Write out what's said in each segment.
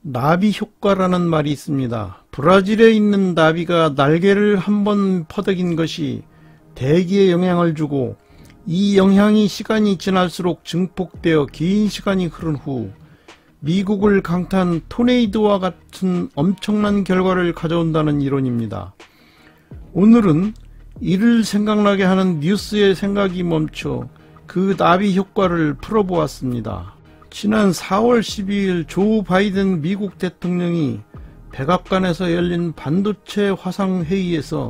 나비 효과라는 말이 있습니다. 브라질에 있는 나비가 날개를 한번 퍼덕인 것이 대기에 영향을 주고 이 영향이 시간이 지날수록 증폭되어 긴 시간이 흐른 후 미국을 강타한 토네이도와 같은 엄청난 결과를 가져온다는 이론입니다. 오늘은 이를 생각나게 하는 뉴스의 생각이 멈춰 그 나비 효과를 풀어보았습니다. 지난 4월 12일 조 바이든 미국 대통령이 백악관에서 열린 반도체 화상 회의에서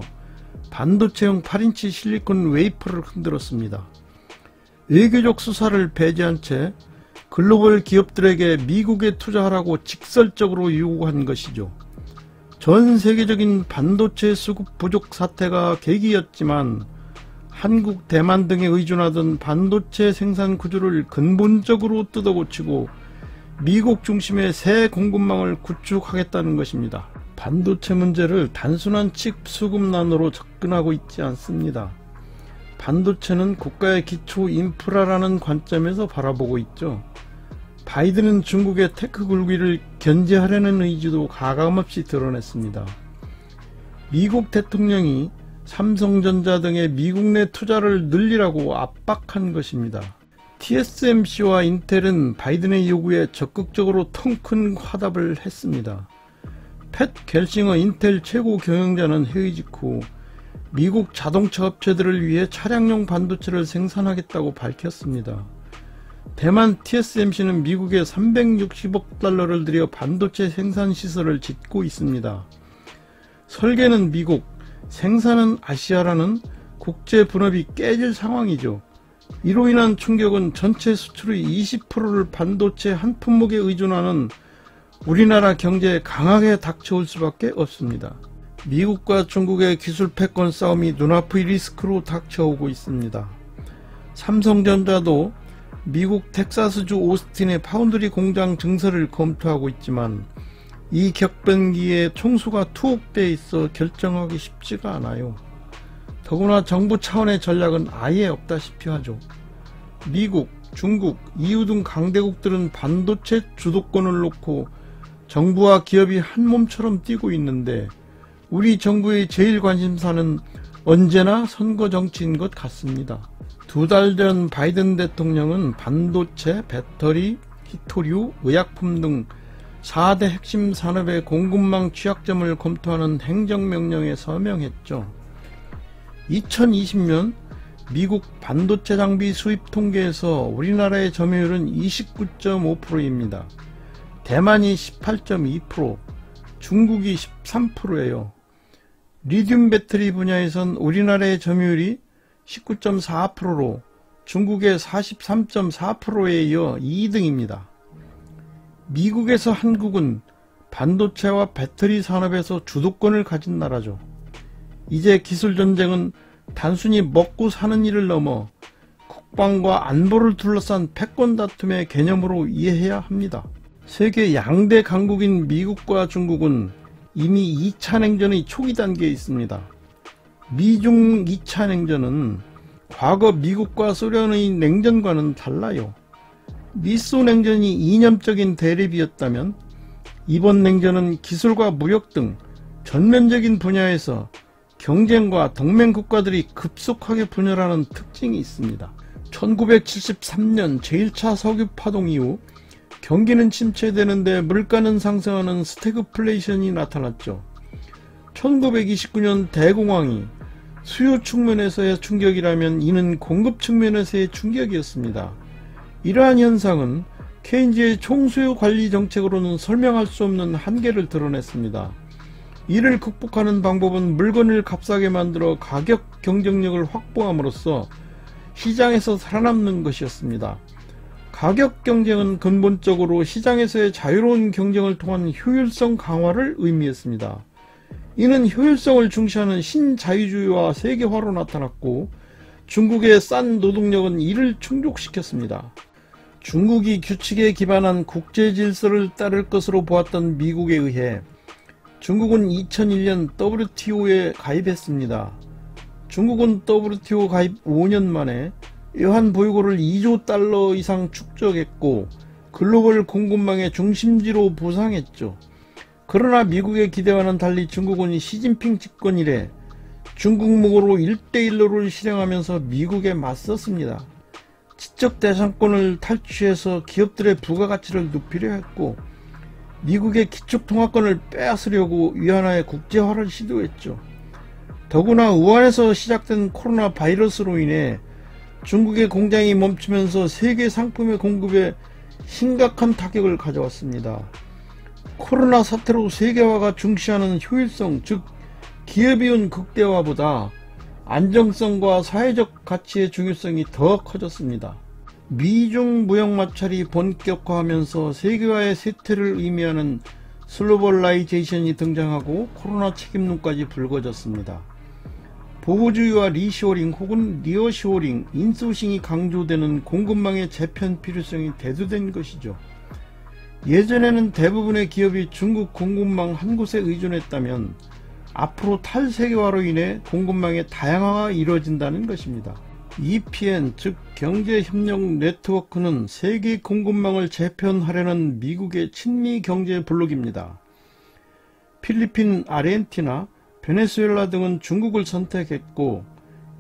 반도체용 8인치 실리콘 웨이퍼를 흔들었습니다. 외교적 수사를 배제한 채 글로벌 기업들에게 미국에 투자하라고 직설적으로 요구한 것이죠. 전 세계적인 반도체 수급 부족 사태가 계기였지만 한국, 대만 등에 의존하던 반도체 생산 구조를 근본적으로 뜯어고치고 미국 중심의 새 공급망을 구축하겠다는 것입니다. 반도체 문제를 단순한 칩 수급난으로 접근하고 있지 않습니다. 반도체는 국가의 기초 인프라라는 관점에서 바라보고 있죠. 바이든은 중국의 테크 굴기를 견제하려는 의지도 가감없이 드러냈습니다. 미국 대통령이 삼성전자 등의 미국 내 투자를 늘리라고 압박한 것입니다. TSMC와 인텔은 바이든의 요구에 적극적으로 통 큰 화답을 했습니다. 팻 겔싱어 인텔 최고 경영자는 회의 직후 미국 자동차 업체들을 위해 차량용 반도체를 생산하겠다고 밝혔습니다. 대만 TSMC는 미국에 360억 달러를 들여 반도체 생산 시설을 짓고 있습니다. 설계는 미국, 생산은 아시아라는 국제 분업이 깨질 상황이죠. 이로 인한 충격은 전체 수출의 20%를 반도체 한 품목에 의존하는 우리나라 경제에 강하게 닥쳐올 수밖에 없습니다. 미국과 중국의 기술 패권 싸움이 눈앞의 리스크로 닥쳐오고 있습니다. 삼성전자도 미국 텍사스주 오스틴의 파운드리 공장 증설을 검토하고 있지만 이 격변기에 총수가 투옥되어 있어 결정하기 쉽지가 않아요. 더구나 정부 차원의 전략은 아예 없다시피 하죠. 미국, 중국, EU 등 강대국들은 반도체 주도권을 놓고 정부와 기업이 한 몸처럼 뛰고 있는데 우리 정부의 제일 관심사는 언제나 선거 정치인 것 같습니다. 2달 전 바이든 대통령은 반도체, 배터리, 히토류, 의약품 등 4대 핵심 산업의 공급망 취약점을 검토하는 행정명령에 서명했죠. 2020년 미국 반도체 장비 수입 통계에서 우리나라의 점유율은 29.5%입니다. 대만이 18.2%, 중국이 13%예요. 리튬 배터리 분야에선 우리나라의 점유율이 19.4%로 중국의 43.4%에 이어 2등입니다. 미국에서 한국은 반도체와 배터리 산업에서 주도권을 가진 나라죠. 이제 기술 전쟁은 단순히 먹고 사는 일을 넘어 국방과 안보를 둘러싼 패권 다툼의 개념으로 이해해야 합니다. 세계 양대 강국인 미국과 중국은 이미 2차 냉전의 초기 단계에 있습니다. 미중 2차 냉전은 과거 미국과 소련의 냉전과는 달라요. 미소 냉전이 이념적인 대립이었다면 이번 냉전은 기술과 무역 등 전면적인 분야에서 경쟁과 동맹 국가들이 급속하게 분열하는 특징이 있습니다. 1973년 제1차 석유 파동 이후 경기는 침체되는데 물가는 상승하는 스태그플레이션이 나타났죠. 1929년 대공황이 수요 측면에서의 충격이라면 이는 공급 측면에서의 충격이었습니다. 이러한 현상은 케인즈의 총수요 관리 정책으로는 설명할 수 없는 한계를 드러냈습니다. 이를 극복하는 방법은 물건을 값싸게 만들어 가격 경쟁력을 확보함으로써 시장에서 살아남는 것이었습니다. 가격 경쟁은 근본적으로 시장에서의 자유로운 경쟁을 통한 효율성 강화를 의미했습니다. 이는 효율성을 중시하는 신자유주의와 세계화로 나타났고 중국의 싼 노동력은 이를 충족시켰습니다. 중국이 규칙에 기반한 국제 질서를 따를 것으로 보았던 미국에 의해 중국은 2001년 WTO에 가입했습니다. 중국은 WTO 가입 5년 만에 외환 보유고를 2조 달러 이상 축적했고 글로벌 공급망의 중심지로 부상했죠. 그러나 미국의 기대와는 달리 중국은 시진핑 집권 이래 중국목으로 1대1로 실행하면서 미국에 맞섰습니다. 지적 대상권을 탈취해서 기업들의 부가가치를 높이려 했고 미국의 기축통화권을 빼앗으려고 위안화의 국제화를 시도했죠. 더구나 우한에서 시작된 코로나 바이러스로 인해 중국의 공장이 멈추면서 세계 상품의 공급에 심각한 타격을 가져왔습니다. 코로나 사태로 세계화가 중시하는 효율성, 즉 기업이윤 극대화보다 안정성과 사회적 가치의 중요성이 더 커졌습니다. 미중 무역마찰이 본격화하면서 세계화의 쇠퇴를 의미하는 슬로벌라이제이션이 등장하고 코로나 책임론까지 불거졌습니다. 보호주의와 리쇼링 혹은 리어쇼링, 인소싱이 강조되는 공급망의 재편 필요성이 대두된 것이죠. 예전에는 대부분의 기업이 중국 공급망 한 곳에 의존했다면 앞으로 탈세계화로 인해 공급망의 다양화가 이루어진다는 것입니다. EPN, 즉 경제협력 네트워크는 세계 공급망을 재편하려는 미국의 친미 경제 블록입니다. 필리핀, 아르헨티나, 베네수엘라 등은 중국을 선택했고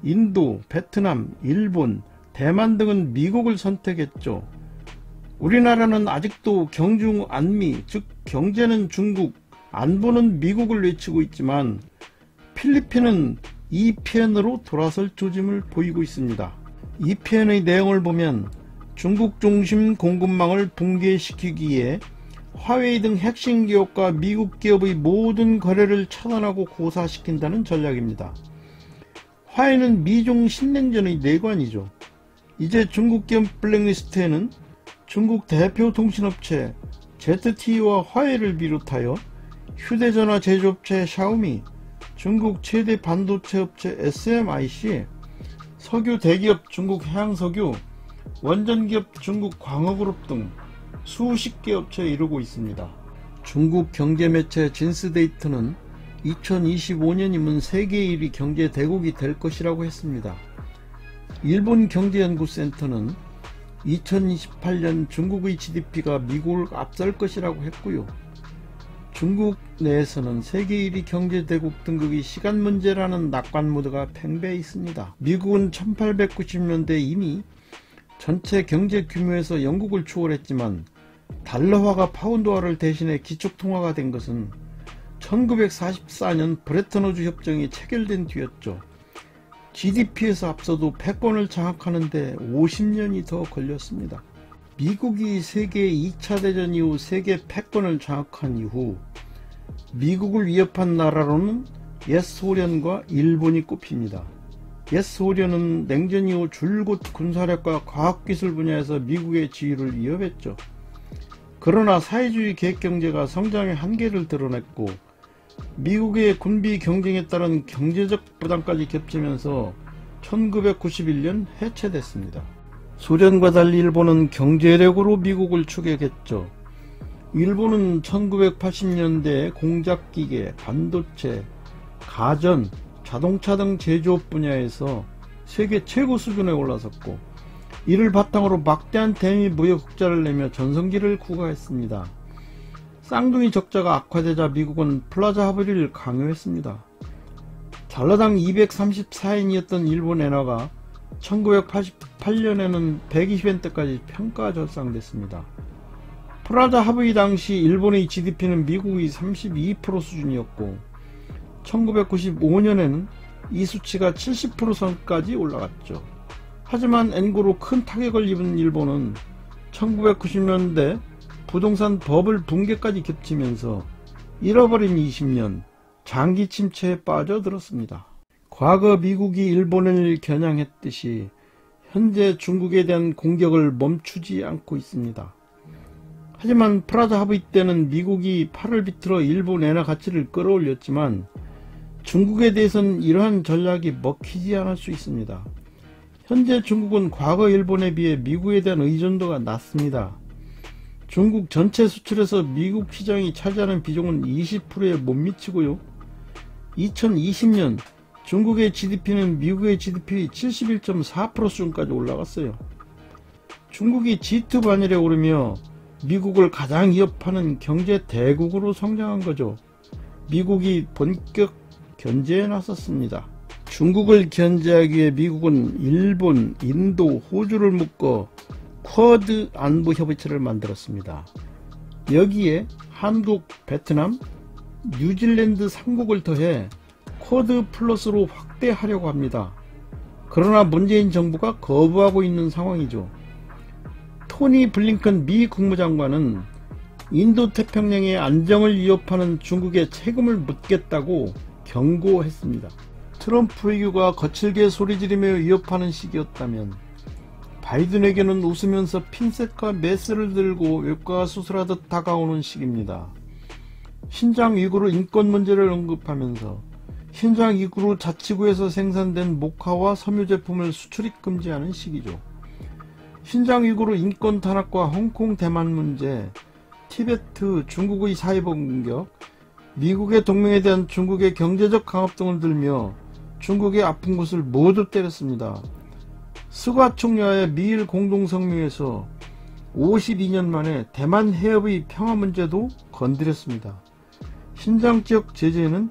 인도, 베트남, 일본, 대만 등은 미국을 선택했죠. 우리나라는 아직도 경중 안미, 즉 경제는 중국, 안보는 미국을 외치고 있지만 필리핀은 EPN으로 돌아설 조짐을 보이고 있습니다. EPN의 내용을 보면 중국 중심 공급망을 붕괴시키기에 화웨이 등 핵심 기업과 미국 기업의 모든 거래를 차단하고 고사시킨다는 전략입니다. 화웨이는 미중 신냉전의 내관이죠. 이제 중국 기업 블랙리스트에는 중국 대표 통신업체 ZTE와 화웨이를 비롯하여 휴대전화 제조업체 샤오미, 중국 최대 반도체 업체 SMIC, 석유 대기업 중국 해양석유, 원전기업 중국 광어그룹 등 수십 개 업체에 이르고 있습니다. 중국 경제매체 진스데이터는 2025년이면 세계 1위 경제 대국이 될 것이라고 했습니다. 일본 경제연구센터는 2028년 중국의 GDP가 미국을 앞설 것이라고 했고요. 중국 내에서는 세계 1위 경제대국 등극이 시간 문제라는 낙관 모드가 팽배해 있습니다. 미국은 1890년대 이미 전체 경제 규모에서 영국을 추월했지만 달러화가 파운드화를 대신해 기축통화가 된 것은 1944년 브레턴우즈 협정이 체결된 뒤였죠. GDP에서 앞서도 패권을 장악하는 데 50년이 더 걸렸습니다. 미국이 세계 2차 대전 이후 세계 패권을 장악한 이후 미국을 위협한 나라로는 옛 소련과 일본이 꼽힙니다. 옛 소련은 냉전 이후 줄곧 군사력과 과학기술 분야에서 미국의 지위를 위협했죠. 그러나 사회주의 계획경제가 성장의 한계를 드러냈고 미국의 군비 경쟁에 따른 경제적 부담까지 겹치면서 1991년 해체됐습니다. 소련과 달리 일본은 경제력으로 미국을 추격했죠. 일본은 1980년대 공작기계, 반도체, 가전, 자동차 등 제조업 분야에서 세계 최고 수준에 올라섰고 이를 바탕으로 막대한 대미 무역 흑자를 내며 전성기를 구가했습니다. 쌍둥이 적자가 악화되자 미국은 플라자 합의를 강요했습니다. 달러당 234엔이었던 일본 엔화가 1988년에는 120엔대까지 평가 절상됐습니다. 플라자 합의 당시 일본의 GDP는 미국의 32% 수준이었고 1995년에는 이 수치가 70% 선까지 올라갔죠. 하지만 엔고로 큰 타격을 입은 일본은 1990년대 부동산 버블 붕괴까지 겹치면서 잃어버린 20년 장기 침체에 빠져들었습니다. 과거 미국이 일본을 겨냥했듯이 현재 중국에 대한 공격을 멈추지 않고 있습니다. 하지만 플라자 합의 때는 미국이 팔을 비틀어 일본 엔화 가치를 끌어올렸지만 중국에 대해서는 이러한 전략이 먹히지 않을 수 있습니다. 현재 중국은 과거 일본에 비해 미국에 대한 의존도가 낮습니다. 중국 전체 수출에서 미국 시장이 차지하는 비중은 20%에 못 미치고요. 2020년 중국의 GDP는 미국의 GDP 71.4% 수준까지 올라갔어요. 중국이 G2 반열에 오르며 미국을 가장 위협하는 경제 대국으로 성장한 거죠. 미국이 본격 견제에 나섰습니다. 중국을 견제하기 위해 미국은 일본, 인도, 호주를 묶어 쿼드 안보협의체를 만들었습니다. 여기에 한국, 베트남, 뉴질랜드 3국을 더해 쿼드 플러스로 확대하려고 합니다. 그러나 문재인 정부가 거부하고 있는 상황이죠. 토니 블링컨 미 국무장관은 인도태평양의 안정을 위협하는 중국에 책임을 묻겠다고 경고했습니다. 트럼프 외교가 거칠게 소리지르며 위협하는 시기였다면 바이든에게는 웃으면서 핀셋과 메스를 들고 외과 수술하듯 다가오는 시기입니다. 신장 위구르 인권 문제를 언급하면서 신장 위구르 자치구에서 생산된 목화와 섬유 제품을 수출입 금지하는 시기죠. 신장 위구르 인권 탄압과 홍콩 대만 문제, 티베트 중국의 사이버 공격, 미국의 동맹에 대한 중국의 경제적 강압 등을 들며 중국의 아픈 곳을 모두 때렸습니다. 스가 총리와의 미일 공동성명에서 52년 만에 대만 해협의 평화 문제도 건드렸습니다. 신장 지역 제재에는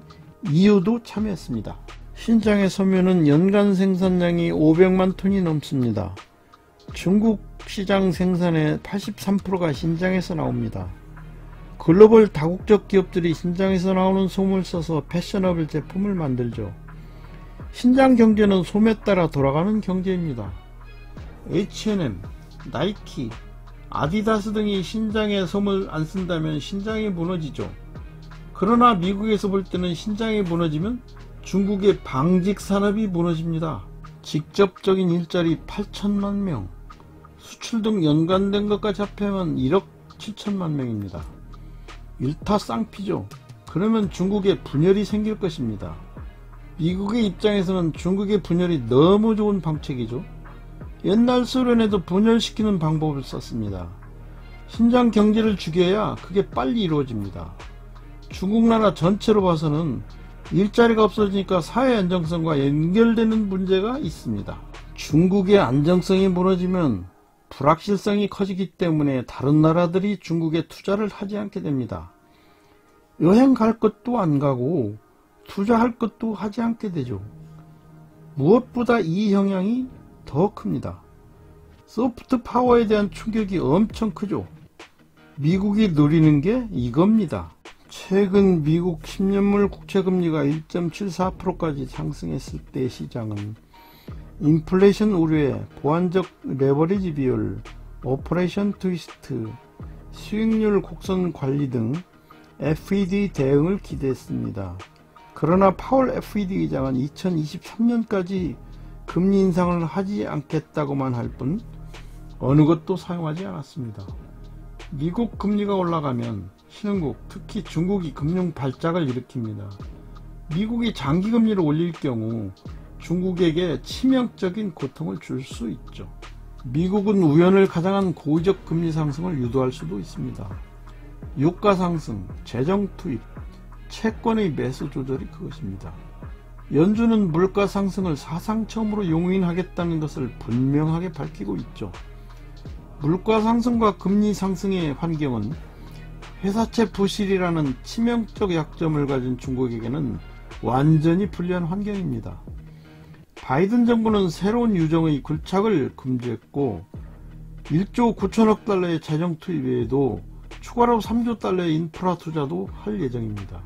EU도 참여했습니다. 신장의 섬유는 연간 생산량이 500만 톤이 넘습니다. 중국 시장 생산의 83%가 신장에서 나옵니다. 글로벌 다국적 기업들이 신장에서 나오는 솜을 써서 패셔너블 제품을 만들죠. 신장 경제는 솜에 따라 돌아가는 경제입니다. H&M, 나이키, 아디다스 등이 신장에 솜을 안 쓴다면 신장이 무너지죠. 그러나 미국에서 볼 때는 신장이 무너지면 중국의 방직 산업이 무너집니다. 직접적인 일자리 8천만 명, 수출 등 연관된 것까지 합하면 1억 7천만 명입니다. 일타쌍피죠. 그러면 중국에 분열이 생길 것입니다. 미국의 입장에서는 중국의 분열이 너무 좋은 방책이죠. 옛날 소련에도 분열시키는 방법을 썼습니다. 신장 경제를 죽여야 그게 빨리 이루어집니다. 중국 나라 전체로 봐서는 일자리가 없어지니까 사회 안정성과 연결되는 문제가 있습니다. 중국의 안정성이 무너지면 불확실성이 커지기 때문에 다른 나라들이 중국에 투자를 하지 않게 됩니다. 여행 갈 것도 안 가고 투자할 것도 하지 않게 되죠. 무엇보다 이 영향이 더 큽니다. 소프트 파워에 대한 충격이 엄청 크죠. 미국이 노리는 게 이겁니다. 최근 미국 10년물 국채금리가 1.74%까지 상승했을 때 시장은 인플레이션 우려에 보완적 레버리지 비율, 오퍼레이션 트위스트, 수익률 곡선 관리 등 FED 대응을 기대했습니다. 그러나 파월 FED 의장은 2023년까지 금리 인상을 하지 않겠다고만 할 뿐 어느 것도 사용하지 않았습니다. 미국 금리가 올라가면 신흥국, 특히 중국이 금융 발작을 일으킵니다. 미국이 장기 금리를 올릴 경우 중국에게 치명적인 고통을 줄 수 있죠. 미국은 우연을 가장한 고의적 금리 상승을 유도할 수도 있습니다. 유가 상승, 재정 투입, 채권의 매수 조절이 그것입니다. 연준은 물가 상승을 사상 처음으로 용인하겠다는 것을 분명하게 밝히고 있죠. 물가 상승과 금리 상승의 환경은 회사채 부실이라는 치명적 약점을 가진 중국에게는 완전히 불리한 환경입니다. 바이든 정부는 새로운 유정의 굴착을 금지했고 1조 9천억 달러의 재정 투입 외에도 추가로 3조 달러의 인프라 투자도 할 예정입니다.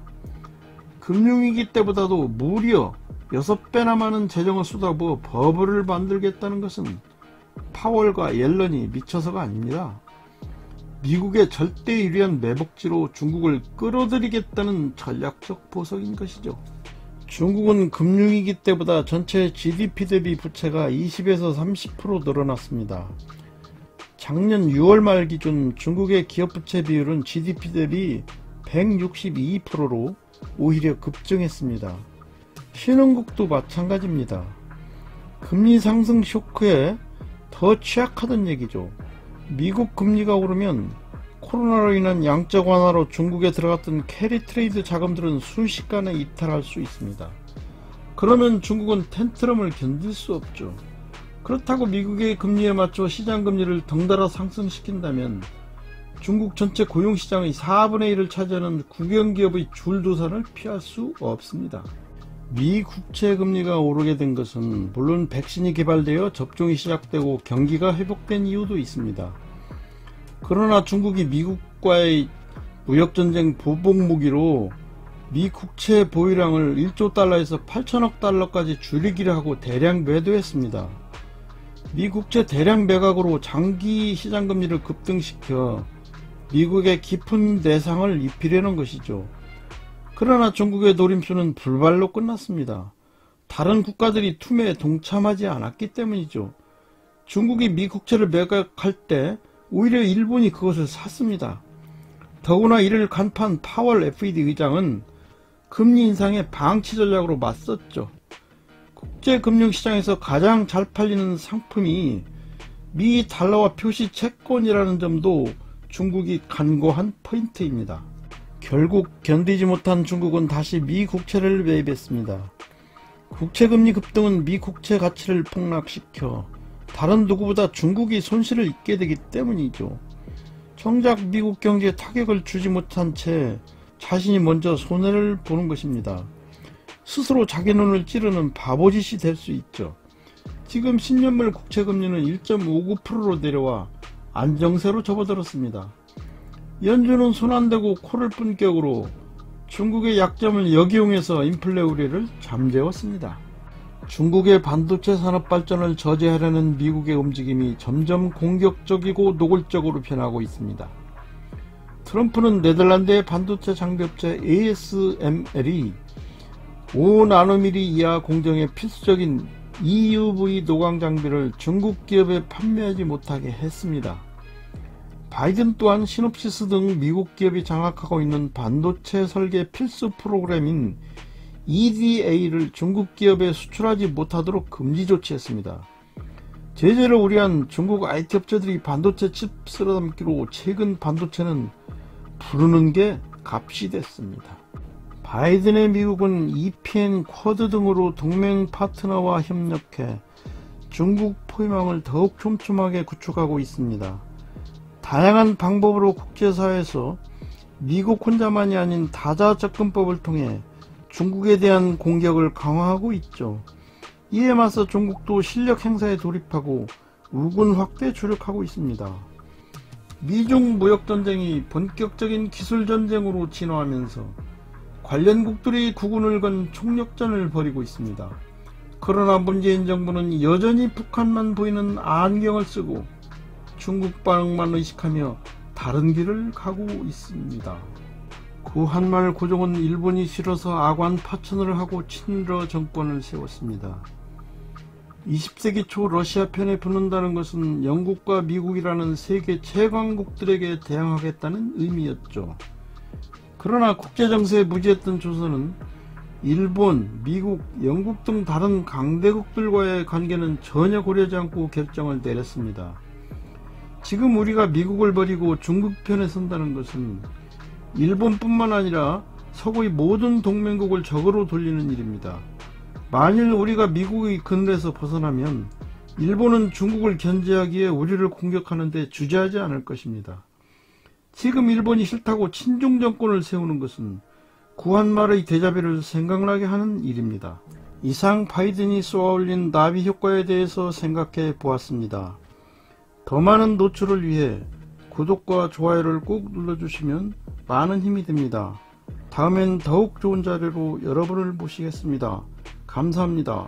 금융위기 때보다도 무려 6배나 많은 재정을 쏟아부어 버블을 만들겠다는 것은 파월과 옐런이 미쳐서가 아닙니다. 미국의 절대 유리한 매복지로 중국을 끌어들이겠다는 전략적 보석인 것이죠. 중국은 금융위기 때보다 전체 GDP 대비 부채가 20에서 30% 늘어났습니다. 작년 6월 말 기준 중국의 기업부채 비율은 GDP 대비 162%로 오히려 급증했습니다. 신흥국도 마찬가지입니다. 금리 상승 쇼크에 더 취약하던 얘기죠. 미국 금리가 오르면 코로나로 인한 양적 완화로 중국에 들어갔던 캐리 트레이드 자금들은 순식간에 이탈할 수 있습니다. 그러면 중국은 텐트럼을 견딜 수 없죠. 그렇다고 미국의 금리에 맞춰 시장 금리를 덩달아 상승시킨다면 중국 전체 고용시장의 4분의 1을 차지하는 국영기업의 줄도산을 피할 수 없습니다. 미 국채금리가 오르게 된 것은 물론 백신이 개발되어 접종이 시작되고 경기가 회복된 이유도 있습니다. 그러나 중국이 미국과의 무역전쟁 보복무기로 미 국채 보유량을 1조 달러에서 8천억 달러까지 줄이기로 하고 대량 매도했습니다. 미 국채 대량 매각으로 장기 시장금리를 급등시켜 미국의 깊은 내상을 입히려는 것이죠. 그러나 중국의 노림수는 불발로 끝났습니다. 다른 국가들이 투매에 동참하지 않았기 때문이죠. 중국이 미 국채를 매각할 때 오히려 일본이 그것을 샀습니다. 더구나 이를 간파한 파월 FED 의장은 금리 인상의 방치 전략으로 맞섰죠. 국제금융시장에서 가장 잘 팔리는 상품이 미 달러와 표시 채권이라는 점도 중국이 간과한 포인트입니다. 결국 견디지 못한 중국은 다시 미 국채를 매입했습니다. 국채금리 급등은 미 국채 가치를 폭락시켜 다른 누구보다 중국이 손실을 입게 되기 때문이죠. 정작 미국 경제에 타격을 주지 못한 채 자신이 먼저 손해를 보는 것입니다. 스스로 자기 눈을 찌르는 바보짓이 될 수 있죠. 지금 10년물 국채금리는 1.59%로 내려와 안정세로 접어들었습니다. 연준은 손 안대고 코를 쁜 격으로 중국의 약점을 역이용해서 인플레 우려를 잠재웠습니다. 중국의 반도체 산업 발전을 저지하려는 미국의 움직임이 점점 공격적이고 노골적으로 변하고 있습니다. 트럼프는 네덜란드의 반도체 장비업체 ASML이 5나노미리 이하 공정에 필수적인 EUV 노광 장비를 중국 기업에 판매하지 못하게 했습니다. 바이든 또한 시놉시스 등 미국 기업이 장악하고 있는 반도체 설계 필수 프로그램인 EDA를 중국 기업에 수출하지 못하도록 금지 조치했습니다. 제재를 우려한 중국 IT 업체들이 반도체 칩 쓸어담기로 최근 반도체는 부르는 게 값이 됐습니다. 바이든의 미국은 EPN 쿼드 등으로 동맹 파트너와 협력해 중국 포위망을 더욱 촘촘하게 구축하고 있습니다. 다양한 방법으로 국제사회에서 미국 혼자만이 아닌 다자접근법을 통해 중국에 대한 공격을 강화하고 있죠. 이에 맞서 중국도 실력 행사에 돌입하고 우군 확대에 주력하고 있습니다. 미중 무역전쟁이 본격적인 기술전쟁으로 진화하면서 관련국들이 국군을 건 총력전을 벌이고 있습니다. 그러나 문재인 정부는 여전히 북한만 보이는 안경을 쓰고 중국 반응만 의식하며 다른 길을 가고 있습니다. 구한말 고종은 일본이 싫어서 아관 파천을 하고 친러 정권을 세웠습니다. 20세기 초 러시아 편에 붙는다는 것은 영국과 미국이라는 세계 최강국들에게 대항하겠다는 의미였죠. 그러나 국제정세에 무지했던 조선은 일본, 미국, 영국 등 다른 강대국들과의 관계는 전혀 고려하지 않고 결정을 내렸습니다. 지금 우리가 미국을 버리고 중국 편에 선다는 것은 일본뿐만 아니라 서구의 모든 동맹국을 적으로 돌리는 일입니다. 만일 우리가 미국의 그늘에서 벗어나면 일본은 중국을 견제하기에 우리를 공격하는 데 주저하지 않을 것입니다. 지금 일본이 싫다고 친중 정권을 세우는 것은 구한말의 대자비를 생각나게 하는 일입니다. 이상 바이든이 쏘아올린 나비 효과에 대해서 생각해 보았습니다. 더 많은 노출을 위해 구독과 좋아요를 꼭 눌러주시면 많은 힘이 됩니다. 다음엔 더욱 좋은 자료로 여러분을 모시겠습니다. 감사합니다.